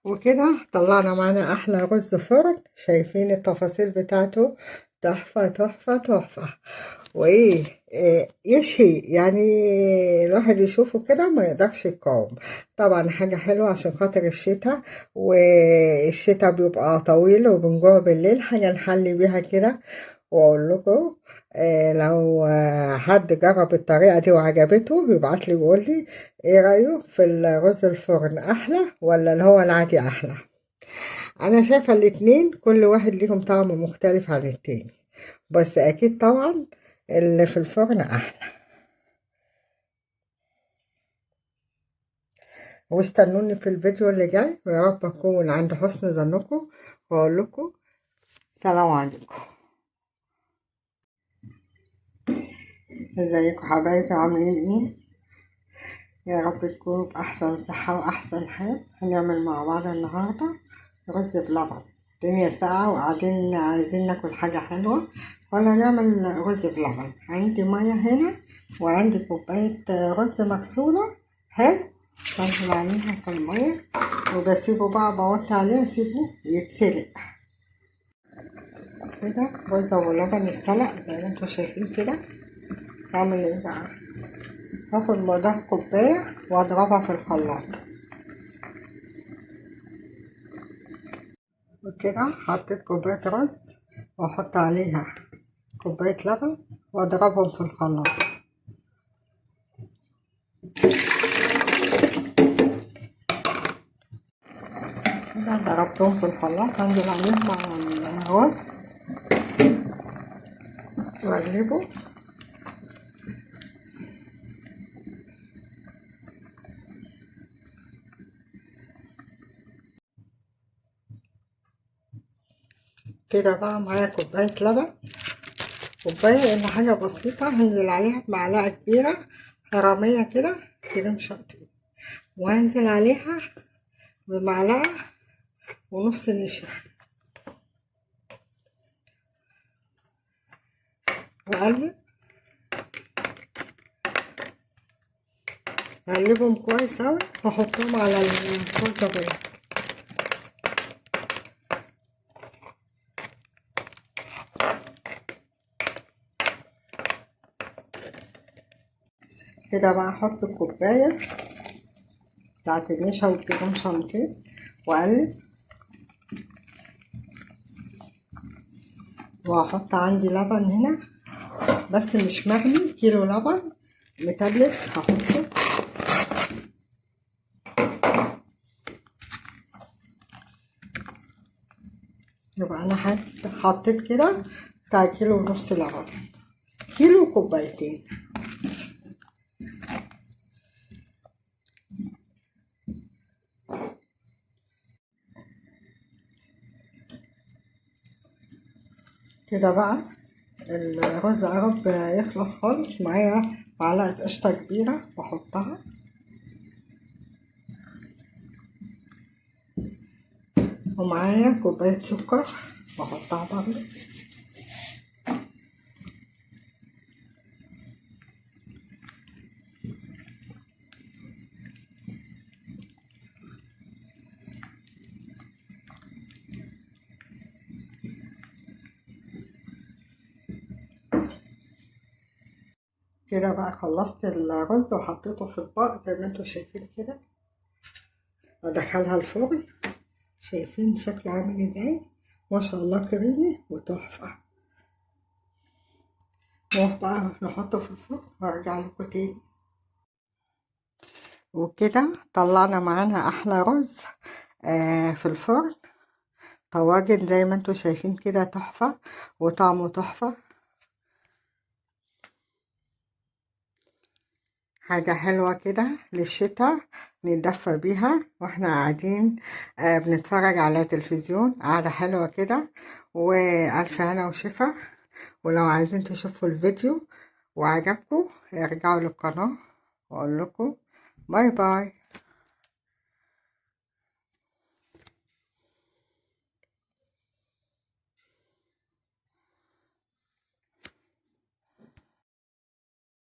وكده طلعنا معانا احلى رز فرن. شايفين التفاصيل بتاعته؟ تحفة تحفة تحفة. وايه يشهي يعني. الواحد يشوفه كده ما يقدرش يقاوم. طبعا حاجة حلوة عشان خاطر الشتاء، والشتاء بيبقى طويل وبنجوع بالليل، حاجة نحلي بيها كده. واقول لكم لو حد جرب الطريقة دي وعجبته يبعت لي ويقول لي ايه رأيه في الرز الفرن، احلى ولا اللي هو العادي احلى. انا شايفة الاتنين كل واحد ليهم طعم مختلف عن التاني، بس اكيد طبعا اللي في الفرن احلى. واستنوني في الفيديو اللي جاي، ويا رب اكون عند حسن ظنكم، واقول لكم سلام عليكم. ازيكم حبايبي، عاملين ايه؟ يا رب تكونوا بأحسن صحة وأحسن حال. هنعمل مع بعض النهاردة رز بلبن. الدنيا ساقعة وقاعدين عايزين ناكل حاجة حلوة، ولا نعمل رز بلبن. عندي مية هنا وعندي كوباية رز مغسولة. حلو، بنزل عليها في المية وبسيبه بقى، بوطي عليه اسيبه يتسلق كده. رز ولبن السلق زي ما انتوا شايفين كده. هعمل ايه بقى؟ هاخد مقدار كوباية واضربها في الخلاط وكده. حطيت كوباية رز واحط عليها كوباية لبن واضربهم في الخلاط كده. ضربتهم في الخلاط، هنزل عليهم مع الرز واقلبه كده. بقى معايا كوباية لبن، كوباية إلا حاجة بسيطة. هنزل عليها بمعلقة كبيرة حرامية كده كريم شانتيه، وهنزل عليها بمعلقة ونص نشا، وأقلب أقلبهم كويس أوي وأحطهم على الرز كده. بقى أحط الكوباية بتاعت النشا والكريم شانتيه وأقلب، وأحط عندي لبن هنا بس مش مغلي، كيلو لبن متلج هحطه. يبقى أنا حطيت كده بتاع كيلو ونص لبن، كيلو وكوبايتين. كده بقى الرز قرب يخلص خالص. معايا معلقة قشطة كبيرة واحطها، ومعايا كوباية سكر واحطها برضه. كده بقى خلصت الرز وحطيته في اطباق زي ما انتوا شايفين كده. ادخلها الفرن. شايفين شكله عامل ازاي؟ ما شاء الله كريمي وتحفة. نروح بقى نحطه في الفرن وارجع لكم تاني. وكده طلعنا معانا احلى رز في الفرن. طواجن زي ما انتوا شايفين كده، تحفة وطعمه تحفة. حاجة حلوة كده للشتاء نتدفى بيها واحنا قاعدين بنتفرج على تلفزيون. قاعدة حلوة كده، وألف هنا وشفا. ولو عايزين تشوفوا الفيديو وعجبكم ارجعوا للقناة، واقول لكم باي باي.